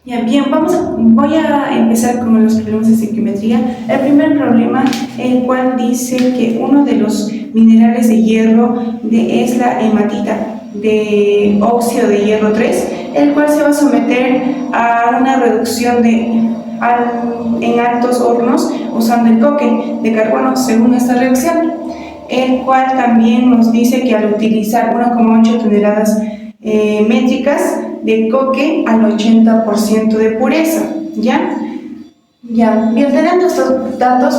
Ya, bien, voy a empezar con los problemas de estequiometría. El primer problema, el cual dice que uno de los minerales de hierro es la hematita de óxido de hierro 3, el cual se va a someter a una reducción en altos hornos usando el coque de carbono según esta reacción, el cual también nos dice que al utilizar 1,8 toneladas métricas de coque al 80% de pureza, ¿ya? Ya, bien, teniendo estos datos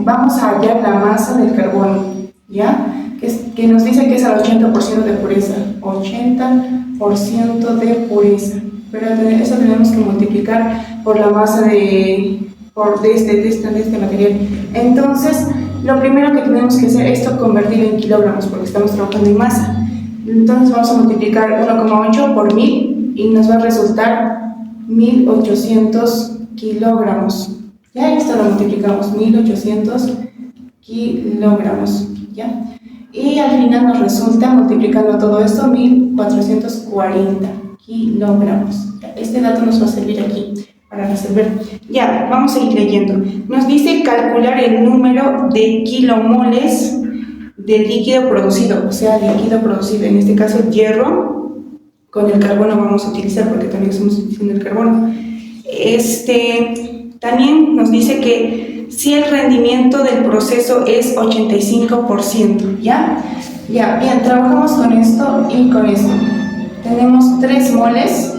vamos a hallar la masa del carbono, ¿ya? Que nos dice que es al 80% de pureza, 80% de pureza, pero eso tenemos que multiplicar por la masa de este material. Entonces, lo primero que tenemos que hacer es convertirlo en kilogramos, porque estamos trabajando en masa. Entonces vamos a multiplicar 1,8 por 1000 y nos va a resultar 1800 kilogramos. Ya, esto lo multiplicamos, 1800 kilogramos, ¿ya? Y al final nos resulta, multiplicando todo esto, 1440 kilogramos. Este dato nos va a servir aquí para resolver. Ya, vamos a ir leyendo. Nos dice calcular el número de kilomoles de líquido producido, o sea, líquido producido, en este caso hierro, con el carbono vamos a utilizar porque también estamos utilizando el carbono. También nos dice que si el rendimiento del proceso es 85%, ¿ya? Ya, bien, trabajamos con esto y con esto. Tenemos 3 moles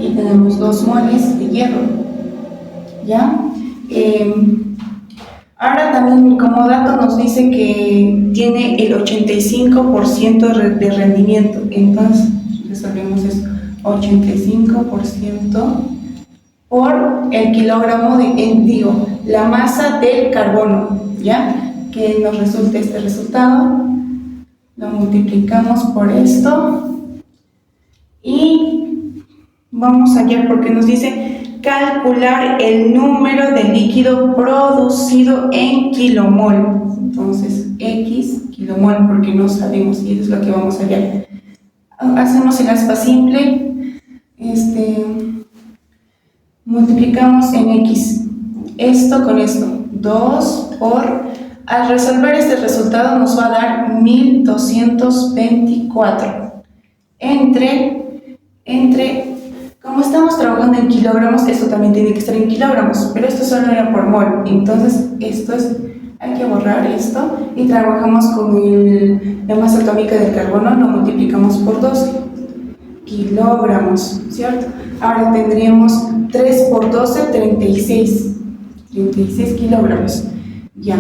y tenemos 2 moles de hierro, ¿ya? Ahora también como dato nos dice que tiene el 85% de rendimiento, entonces resolvemos esto, 85% por el kilogramo la masa del carbono, ¿ya? Que nos resulta este resultado, lo multiplicamos por esto y vamos allá porque nos dice calcular el número de líquido producido en kilomol. Entonces, X kilomol, porque no sabemos y es lo que vamos a hallar. Hacemos el aspa simple, multiplicamos en X esto con esto, 2 por, al resolver este resultado nos va a dar 1224 como estamos trabajando en kilogramos, esto también tiene que estar en kilogramos, pero esto solo era por mol, entonces hay que borrar esto y trabajamos con la masa atómica del carbono, lo multiplicamos por 12 kilogramos, ¿cierto? Ahora tendríamos 3 por 12, 36 kilogramos, ya.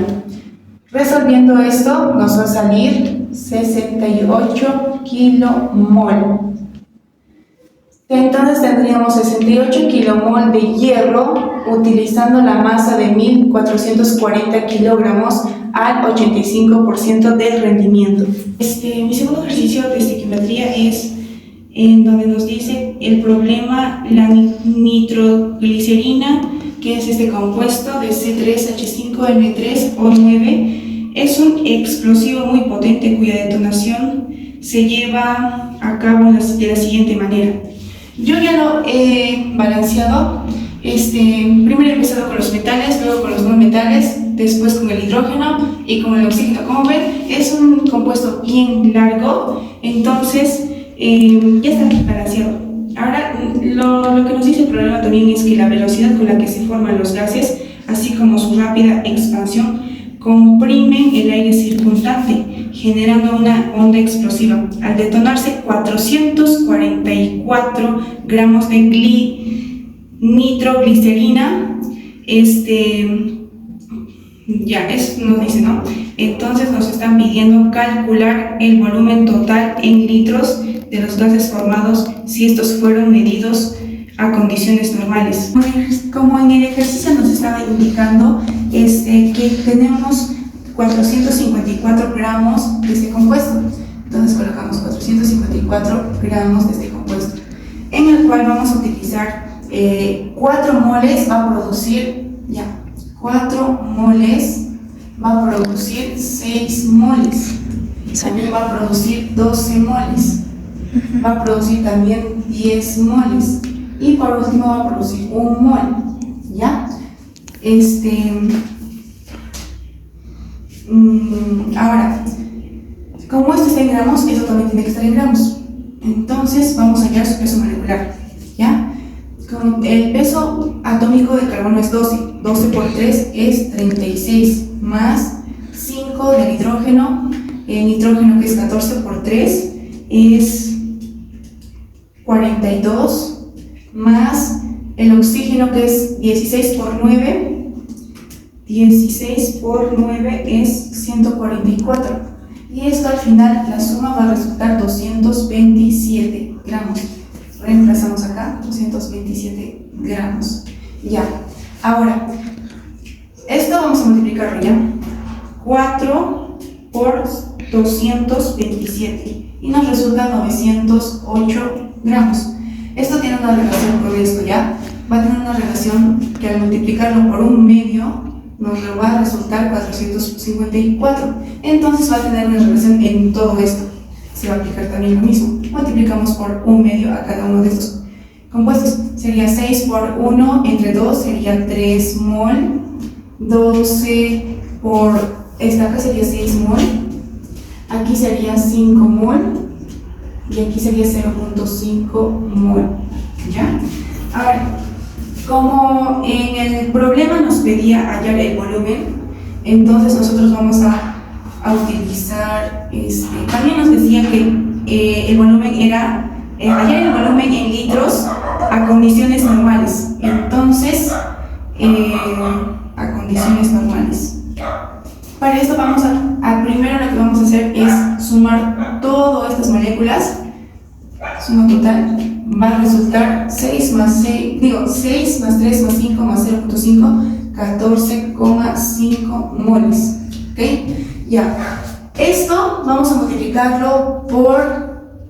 Resolviendo esto nos va a salir 68 kilomol. Entonces tendríamos 68 kilomol de hierro utilizando la masa de 1440 kilogramos al 85% de rendimiento. Mi segundo ejercicio de estequiometría es en donde nos dice el problema, la nitroglicerina, que es este compuesto de C3H5N3O9, es un explosivo muy potente cuya detonación se lleva a cabo de la siguiente manera. Yo ya lo he balanceado, primero he empezado con los metales, luego con los no metales, después con el hidrógeno y con el oxígeno. Como ven, es un compuesto bien largo, entonces ya está balanceado. Ahora, lo que nos dice el problema también es que la velocidad con la que se forman los gases, así como su rápida expansión, comprimen el aire circundante, generando una onda explosiva. Al detonarse 444 gramos de nitroglicerina, ya, eso nos dice, ¿no? Entonces nos están pidiendo calcular el volumen total en litros de los gases formados si estos fueron medidos a condiciones normales. Como en el ejercicio nos estaba indicando que tenemos 454 gramos de este compuesto, entonces colocamos 454 gramos de este compuesto, en el cual vamos a utilizar 4 moles, va a producir 4 moles, va a producir 6 moles, también va a producir 12 moles. va a producir también 10 moles. Y por último va a producir 1 mol, ¿ya? Ahora, como esto está en gramos, eso también tiene que estar en gramos. Entonces vamos a hallar su peso molecular, ¿ya? El peso atómico de carbono es 12. 12 por 3 es 36, más 5 del hidrógeno. El nitrógeno, que es 14 por 3, es 42, más el oxígeno, que es 16 por 9. 16 por 9 es 144. Y esto al final, la suma va a resultar 227 gramos. Reemplazamos acá, 227 gramos. Ya. Ahora, esto vamos a multiplicarlo ya. 4 por 227. Y nos resulta 908 gramos. Esto tiene una relación con esto, ¿ya? Va a tener una relación que al multiplicarlo por 1/2 nos va a resultar 454. Entonces va a tener una relación en todo esto. Se va a aplicar también lo mismo. Multiplicamos por 1/2 a cada uno de estos compuestos. Sería 6 por 1 entre 2, sería 3 mol. 12 por esta acá sería 6 mol. Aquí sería 5 mol. Y aquí sería 0.5 mol. ¿Ya? Ahora, como en el problema nos pedía hallar el volumen, entonces nosotros vamos a utilizar, también nos decía que el volumen era, hallar el volumen en litros a condiciones normales. Entonces, a condiciones normales. Para esto vamos primero lo que vamos a hacer es sumar todas estas moléculas. Suma total va a resultar 6 más 6 más 3 más 5 más 0.5, 14,5 moles. ¿Ok? Ya. Esto vamos a multiplicarlo por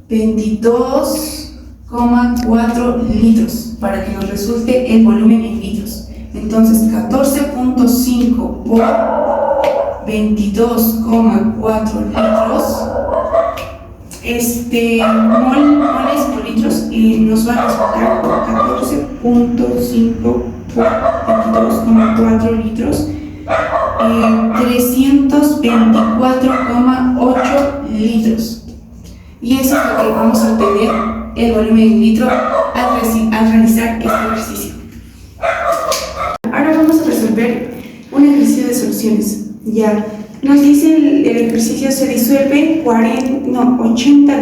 22,4 litros para que nos resulte el volumen en litros. Entonces, 14.5 por 22,4 litros. Moles por litros, y nos va a resultar 14.5 por 22,4 litros, 324,8 litros. Y eso es lo que vamos a obtener el volumen en litro al realizar este ejercicio. Ahora vamos a resolver un ejercicio de soluciones. Ya. Nos dice el ejercicio se disuelve 80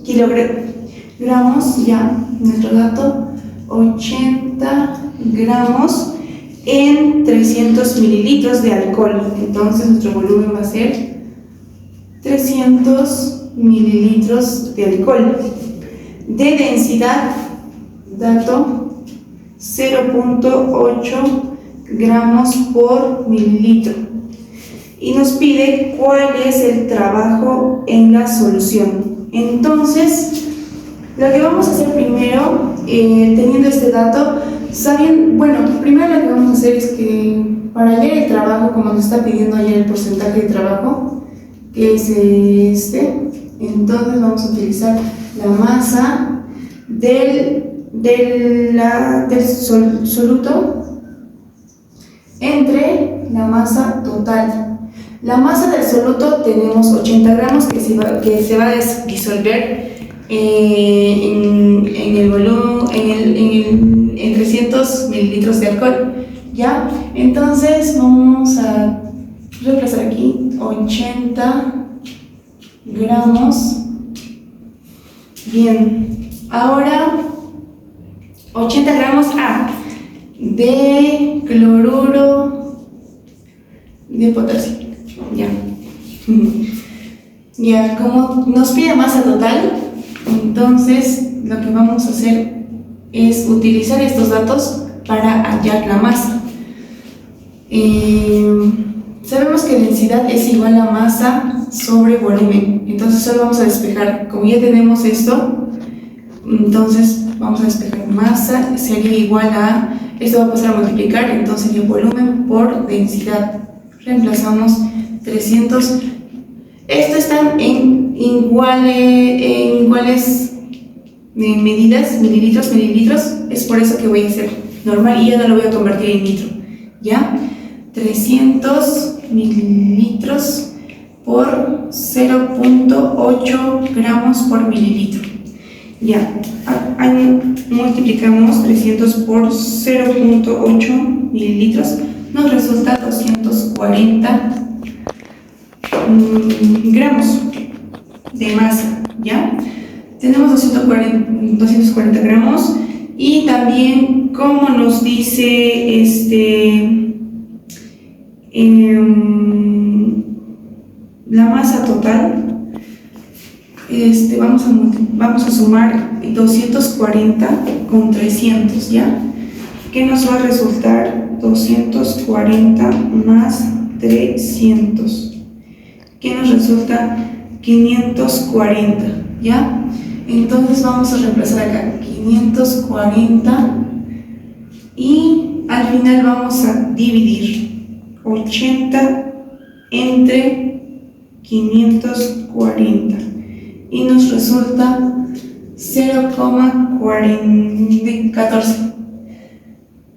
kilogramos, ya, nuestro dato, 80 gramos en 300 mililitros de alcohol. Entonces nuestro volumen va a ser 300 mililitros de alcohol. De densidad, dato, 0.8 gramos por mililitro. Y nos pide cuál es el trabajo en la solución. Entonces, lo que vamos a hacer primero, teniendo este dato, primero lo que vamos a hacer es que para hallar el trabajo, como nos está pidiendo hallar el porcentaje de trabajo, que es entonces vamos a utilizar la masa del soluto entre la masa total. La masa del soluto tenemos 80 gramos que se va a disolver en el volumen, en 300 mililitros de alcohol. ¿Ya? Entonces vamos a reemplazar aquí 80 gramos. Bien, ahora 80 gramos de cloruro de potasio. Ya. Ya, como nos pide masa total, entonces lo que vamos a hacer es utilizar estos datos para hallar la masa. Sabemos que densidad es igual a masa sobre volumen, entonces solo vamos a despejar. Como ya tenemos esto, entonces vamos a despejar masa, sería igual a, esto va a pasar a multiplicar, entonces sería volumen por densidad. Reemplazamos 300. Esto está en en iguales medidas, mililitros, es por eso que voy a hacer normal y ya no lo voy a convertir en litro, ¿ya? 300 mililitros por 0.8 gramos por mililitro. Ya, ahí multiplicamos 300 por 0.8 mililitros, nos resulta 240 gramos de masa, ¿ya? Tenemos 240 gramos y también, como nos dice la masa total, vamos a sumar 240 con 300, ¿ya? ¿Qué nos va a resultar? 240 más 300. ¿Qué nos resulta? 540, ¿ya? Entonces vamos a reemplazar acá 540 y al final vamos a dividir 80 entre 540 y nos resulta 0,14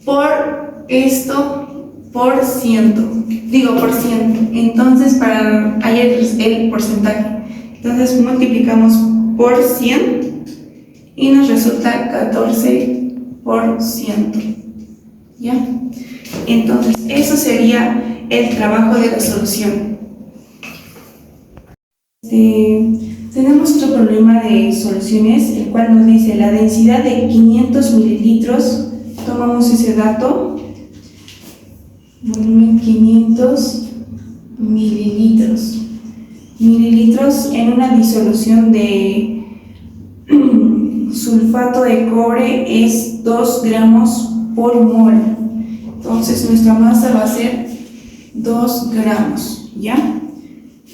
por esto por ciento, entonces para hallar el porcentaje, entonces multiplicamos por 100 y nos resulta 14%, ¿ya? Entonces eso sería el trabajo de la solución. Tenemos otro problema de soluciones, el cual nos dice la densidad de 500 mililitros, tomamos ese dato, volumen 500 mililitros en una disolución de sulfato de cobre es 2 gramos por mol. Entonces nuestra masa va a ser 2 gramos, ¿ya?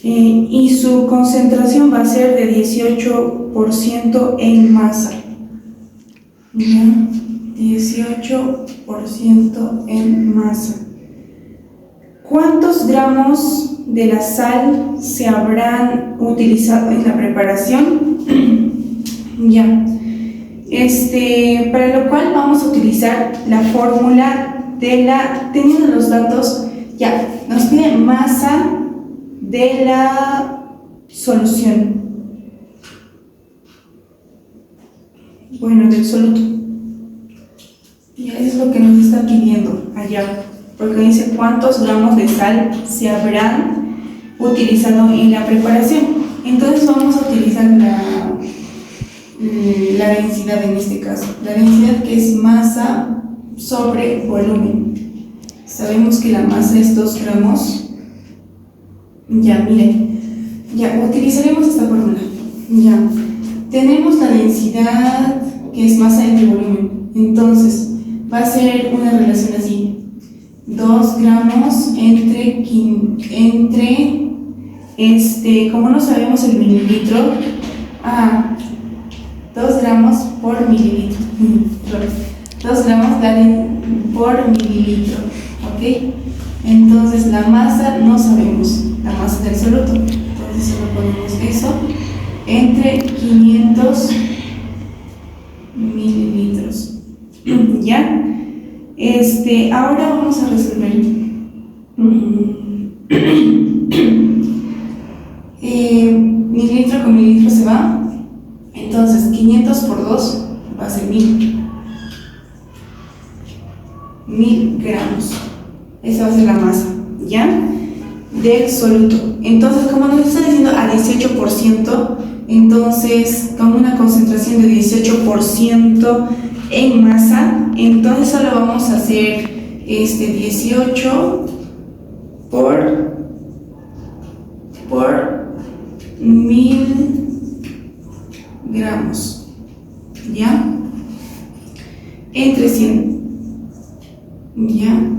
Y su concentración va a ser de 18% en masa, ¿ya? 18% en masa. ¿Cuántos gramos de la sal se habrán utilizado en la preparación? Ya. Para lo cual vamos a utilizar la fórmula teniendo los datos, ya, nos pide masa de la solución. Bueno, del soluto. Ya es lo que nos está pidiendo allá, porque dice cuántos gramos de sal se habrán utilizado en la preparación. Entonces vamos a utilizar la densidad en este caso, la densidad que es masa sobre volumen. Sabemos que la masa es 2 gramos. Ya, miren, ya utilizaremos esta fórmula. Ya, tenemos la densidad que es masa entre volumen. Entonces va a ser una relación así: 2 gramos entre como no sabemos el mililitro, 2 gramos por mililitro. 2 gramos por mililitro, ¿ok? Entonces la masa no sabemos, la masa del soluto. Entonces solo ponemos eso entre 500 mililitros. ¿Ya? Ahora vamos a resolver. Mililitro con mililitro se va. Entonces 500 por 2 va a ser 1000. 1000 gramos. Esa va a ser la masa, ¿ya? Del soluto. Entonces, como nos está diciendo a 18%, entonces con una concentración de 18% en masa, entonces solo vamos a hacer 18 por 1000 gramos, ¿ya? Entre 100. Ya,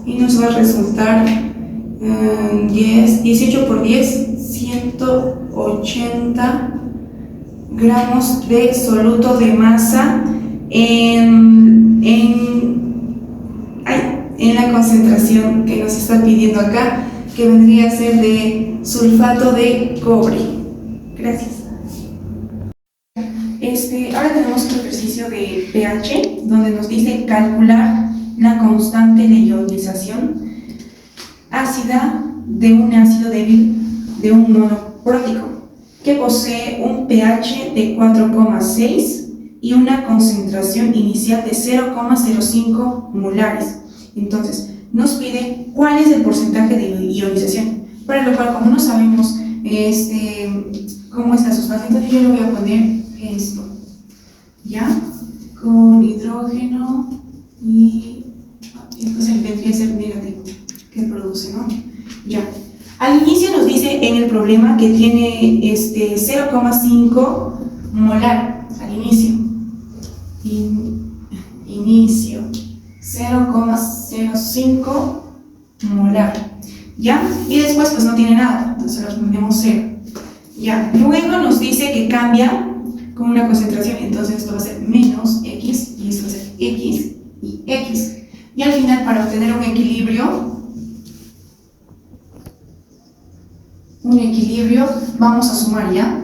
y nos va a resultar 18 por 10, 180 gramos de soluto de masa en la concentración que nos está pidiendo acá, que vendría a ser de sulfato de cobre. Gracias. Ahora tenemos otro ejercicio de pH, donde nos dice calcular la constante de ionización ácida de un ácido débil de un monoprótico que posee un pH de 4,6 y una concentración inicial de 0,05 molares. Entonces, nos pide cuál es el porcentaje de ionización, para lo cual, como no sabemos cómo es la sustancia, entonces yo le voy a poner esto, ¿ya? Con hidrógeno y entonces vendría a ser negativo, que produce, ¿no? Ya. Al inicio nos dice en el problema que tiene 0,5 molar al inicio. Inicio 0,05 molar, ¿ya? Y después pues no tiene nada, entonces lo ponemos 0. Ya, luego nos dice que cambia con una concentración, entonces esto va a ser menos X y esto va a ser X y X. Y al final, para obtener un equilibrio, vamos a sumar ya,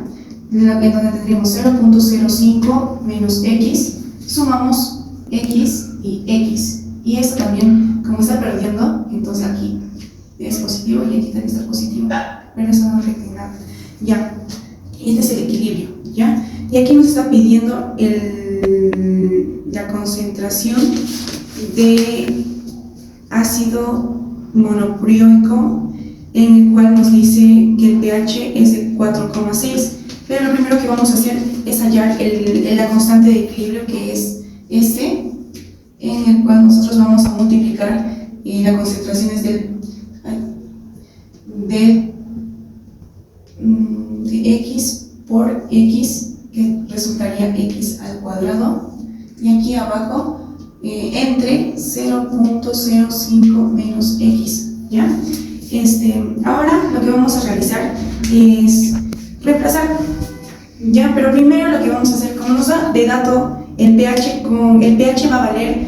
en donde tendríamos 0,05 menos X, sumamos X y X. Y esto también, como está perdiendo, entonces aquí es positivo y aquí también está positivo, pero eso no afecta en nada. Ya, este es el equilibrio, ¿ya? Y aquí nos está pidiendo la concentración de ácido monoprióico, en el cual nos dice que el pH es de 4,6, pero lo primero que vamos a hacer es hallar la constante de equilibrio, que es este, en el cual nosotros vamos a multiplicar las concentraciones de X por X, que resultaría X al cuadrado, y aquí abajo entre 0,05 menos X, ¿ya? Ahora lo que vamos a realizar es reemplazar, ¿ya? Pero primero lo que vamos a hacer, como nos da de dato el pH, con el pH va a valer,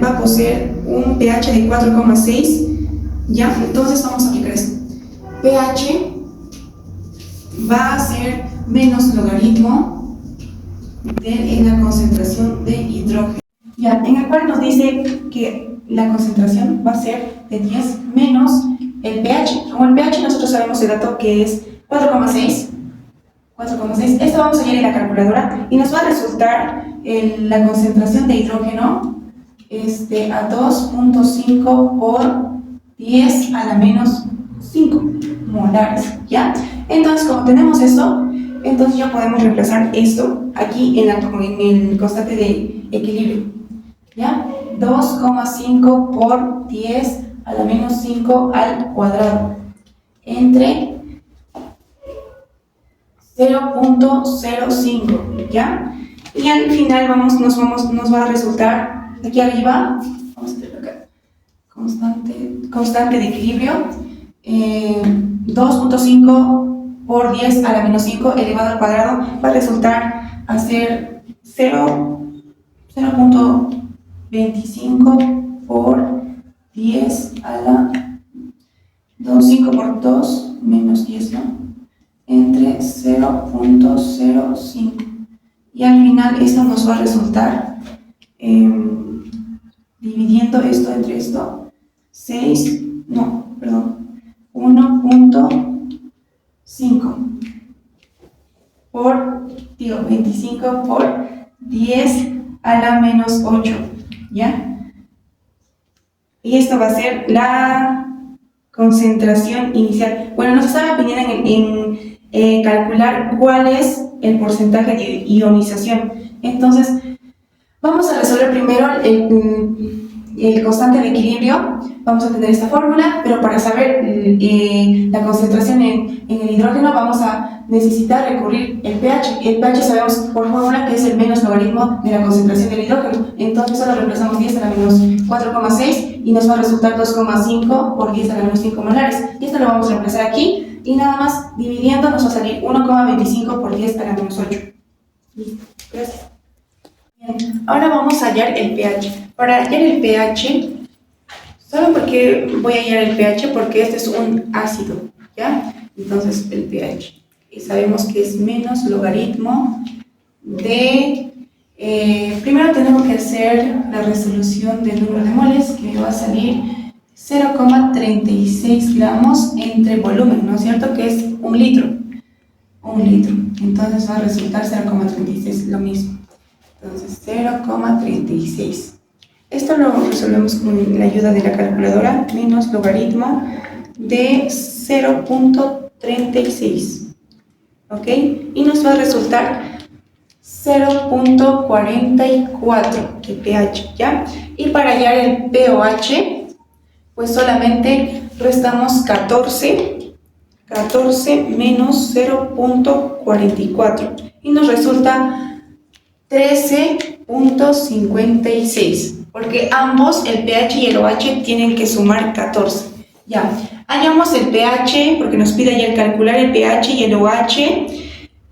va a poseer un pH de 4,6, ¿ya? Entonces vamos a aplicar esto. pH va a ser menos logaritmo de la concentración de hidrógeno, ya, en el cual nos dice que la concentración va a ser de 10 menos el pH. Como el pH nosotros sabemos el dato que es 4,6. Esto vamos a ir en la calculadora y nos va a resultar la concentración de hidrógeno a 2,5 por 10 a la menos 5 molares, ¿ya? Entonces, como tenemos esto, entonces ya podemos reemplazar esto aquí en el constante de equilibrio, ¿ya? 2,5 por 10 a la menos 5 al cuadrado entre 0,05, ¿ya? Y al final nos va a resultar aquí arriba, vamos a hacerlo acá, constante de equilibrio, 2,5 por 10 a la menos 5 elevado al cuadrado va a resultar a ser 0,25 por 10 a la 5 por 2 menos 10, ¿no? Entre 0,05. Y al final esto nos va a resultar, dividiendo esto entre esto, 1,5 por, 25 por 10 a la menos 8, ¿ya? Y esto va a ser la concentración inicial. Bueno, nos estaba pidiendo en calcular cuál es el porcentaje de ionización. Entonces, vamos a resolver primero el constante de equilibrio. Vamos a tener esta fórmula, pero para saber la concentración en el hidrógeno vamos a necesitar recurrir el pH. El pH sabemos por fórmula que es el menos logaritmo de la concentración del hidrógeno. Entonces solo reemplazamos 10 a la menos 4,6 y nos va a resultar 2,5 por 10 a la menos 5 molares. Y esto lo vamos a reemplazar aquí y nada más dividiendo nos va a salir 1,25 por 10 a la menos 8. Listo, gracias. Bien, ahora vamos a hallar el pH. Para hallar el pH, ¿saben por qué voy a hallar el pH? Porque este es un ácido, ¿ya? Entonces el pH. Y sabemos que es menos logaritmo de... primero tenemos que hacer la resolución del número de moles, que me va a salir 0,36 gramos entre volumen, ¿no es cierto? Que es un litro. Un litro. Entonces va a resultar 0,36, lo mismo. Entonces 0,36. Esto lo resolvemos con la ayuda de la calculadora, menos logaritmo de 0,36. ¿Ok? Y nos va a resultar 0,44 de pH, ¿ya? Y para hallar el pOH, pues solamente restamos 14 menos 0,44 y nos resulta 13,56, porque ambos, el pH y el OH, tienen que sumar 14. Ya, hallamos el pH, porque nos pide ayer calcular el pH y el OH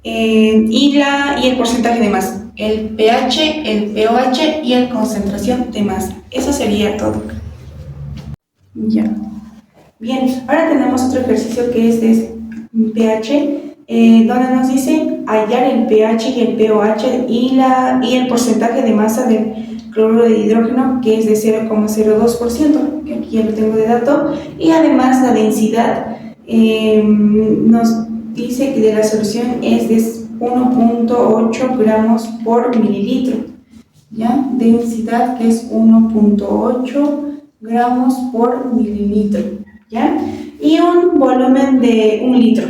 y el porcentaje de masa. El pH, el pOH y la concentración de masa. Eso sería todo. Ya. Bien, ahora tenemos otro ejercicio que es de pH, donde nos dice hallar el pH y el pOH y el porcentaje de masa del cloruro de hidrógeno, que es de 0,02%, que aquí ya lo tengo de dato, y además la densidad nos dice que de la solución es de 1,8 gramos por mililitro, ¿ya? Densidad que es 1,8 gramos por mililitro, ¿ya? Y un volumen de 1 litro,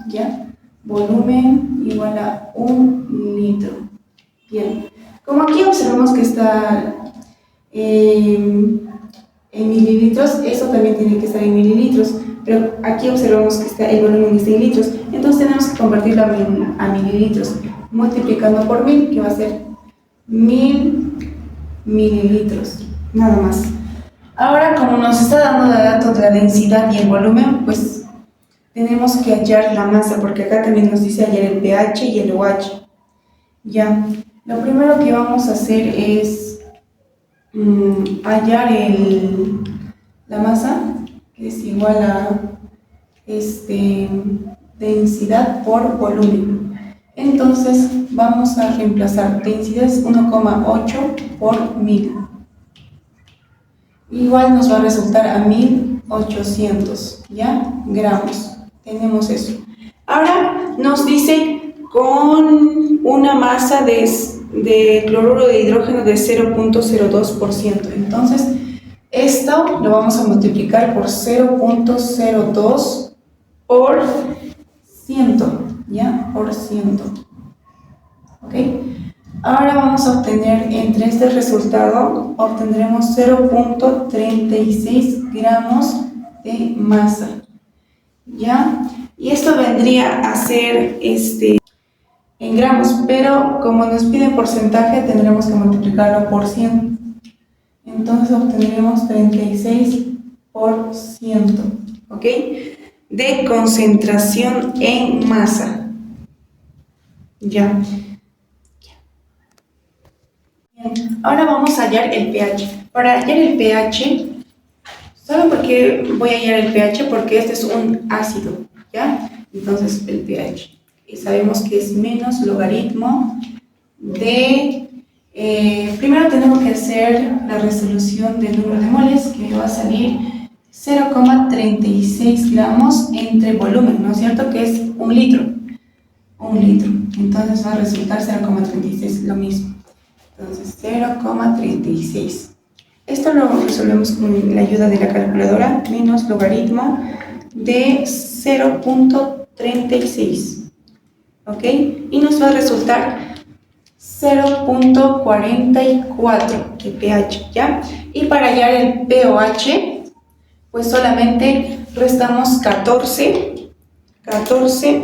¿ya? Volumen igual a 1 litro. Bien, como aquí observamos que está en mililitros, eso también tiene que estar en mililitros, pero aquí observamos que el volumen está en litros, entonces tenemos que convertirlo a mililitros, multiplicando por 1000, que va a ser 1000 mililitros, nada más. Ahora, como nos está dando datos de la densidad y el volumen, pues tenemos que hallar la masa, porque acá también nos dice hallar el pH y el OH. Ya, lo primero que vamos a hacer es hallar la masa, que es igual a densidad por volumen. Entonces vamos a reemplazar densidad es 1,8 por 1000. Igual nos va a resultar a 1800, ¿ya? Gramos. Tenemos eso. Ahora nos dice con una masa de cloruro de hidrógeno de 0,02%. Entonces, esto lo vamos a multiplicar por 0,02 por 100, ¿ya? Por 100. ¿Ok? Ahora vamos a obtener, entre este resultado, obtendremos 0,36 gramos de masa, ¿ya? Y esto vendría a ser en gramos, pero como nos piden porcentaje, tendremos que multiplicarlo por 100. Entonces obtendremos 36%, ¿ok? De concentración en masa, ¿ya? Ahora vamos a hallar el pH. Para hallar el pH, ¿saben por qué voy a hallar el pH? Porque este es un ácido, ¿ya? Entonces el pH. Y sabemos que es menos logaritmo de... primero tenemos que hacer la resolución del número de moles, que me va a salir 0,36 gramos entre volumen, ¿no es cierto? Que es un litro. Un litro. Entonces va a resultar 0,36, lo mismo. Entonces 0,36. Esto lo resolvemos con la ayuda de la calculadora, menos logaritmo de 0,36. ¿Ok? Y nos va a resultar 0,44 de pH, ¿ya? Y para hallar el pOH, pues solamente restamos 14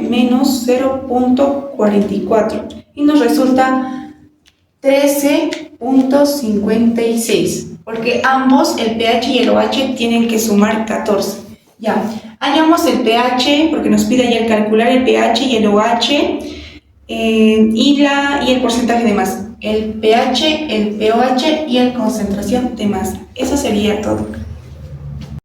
menos 0,44 y nos resulta 13,56, porque ambos, el pH y el OH, tienen que sumar 14. Ya, hallamos el pH, porque nos pide ayer calcular el pH y el OH y el porcentaje de masa. El pH, el pOH y la concentración de masa. Eso sería todo.